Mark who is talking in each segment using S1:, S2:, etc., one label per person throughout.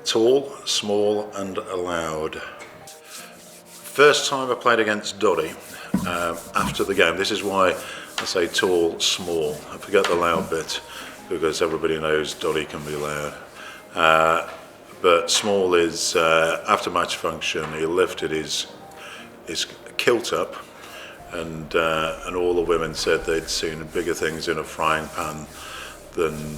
S1: tall, small and loud. First time I played against Doddie after the game. This is why I say tall, small. I forget the loud bit because everybody knows Doddie can be loud. But small is after match function. He lifted his kilt up, and all the women said they'd seen bigger things in a frying pan than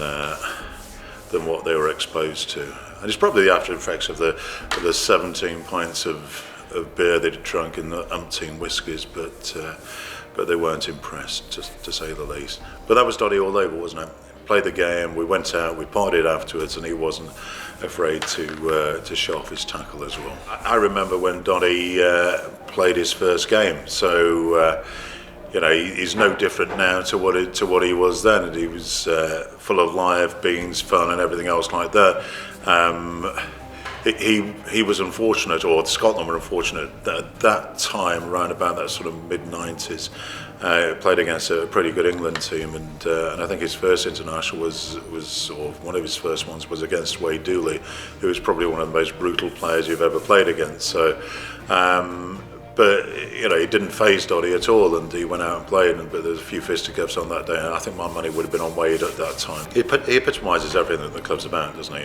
S1: what they were exposed to. And it's probably the after effects of the 17 pints of beer they'd drunk and the umpteen whiskies, but they weren't impressed, to say the least. But that was Doddie all over, wasn't it? Played the game, we went out, we partied afterwards, and he wasn't afraid to show off his tackle as well. I remember when Doddie played his first game, so he's no different now to what he was then, and he was full of life, beans, fun, and everything else like that. He was unfortunate, or Scotland were unfortunate, that at that time, around about that sort of mid-90s, played against a pretty good England team, and I think his first international or one of his first ones was against Wade Dooley, who was probably one of the most brutal players you've ever played against. So, but he didn't faze Doddie at all, and he went out and played. But there's a few fisticuffs on that day, and I think my money would have been on Wade at that time. He epitomises everything that the club's about, doesn't he?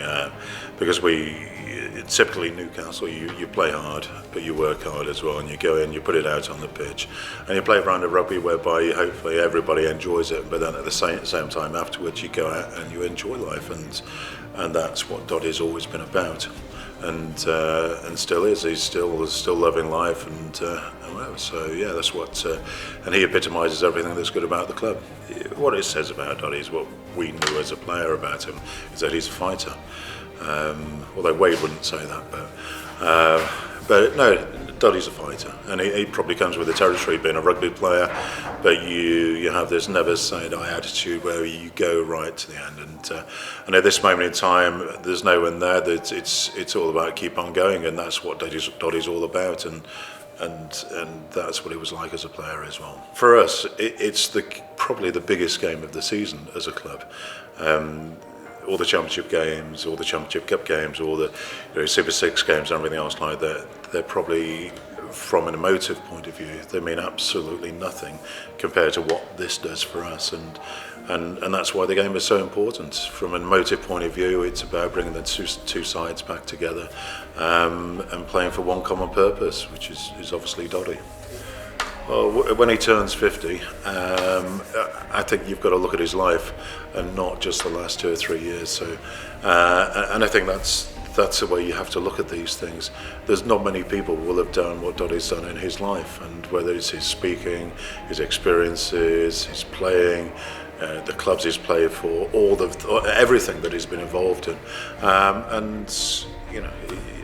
S1: Because typically Newcastle, you play hard, but you work hard as well, and you go in, you put it out on the pitch, and you play a round of rugby whereby hopefully everybody enjoys it, but then at the same time afterwards you go out and you enjoy life, and that's what Doddie's always been about, and still is. He's still loving life, and well, so yeah, that's what, and he epitomises everything that's good about the club. What it says about Doddie is what we knew as a player about him, is that he's a fighter. Although Wade wouldn't say that, but no, Doddie's a fighter, and he probably comes with the territory being a rugby player, but you have this never say die attitude where you go right to the end, and at this moment in time there's no one there. That it's all about keep on going, and that's what Doddie's all about, and that's what it was like as a player as well. For us, it's probably the biggest game of the season as a club. All the championship games, all the championship cup games, all the Super Six games and everything else like that, they're probably, from an emotive point of view, they mean absolutely nothing compared to what this does for us, and that's why the game is so important. From an emotive point of view, it's about bringing the two sides back together, and playing for one common purpose, which is obviously Doddie. Well, when he turns 50, I think you've got to look at his life and not just the last 2 or 3 years. So, and I think that's the way you have to look at these things. There's not many people who will have done what Doddie's done in his life, and whether it's his speaking, his experiences, his playing, the clubs he's played for, everything that he's been involved in, and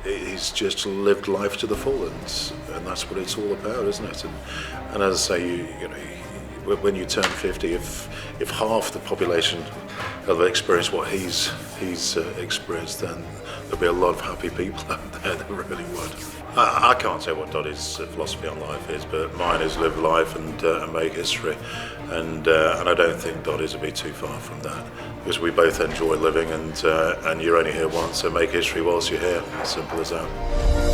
S1: he's just lived life to the full, and that's what it's all about, isn't it? And as I say, when you turn 50, if half the population have experienced what he's experienced, then there'll be a lot of happy people out there that really would. I can't say what Doddie's philosophy on life is, but mine is live life and make history, and I don't think Doddie's will be too far from that, because we both enjoy living, and you're only here once, so make history whilst you're here. Simple as that.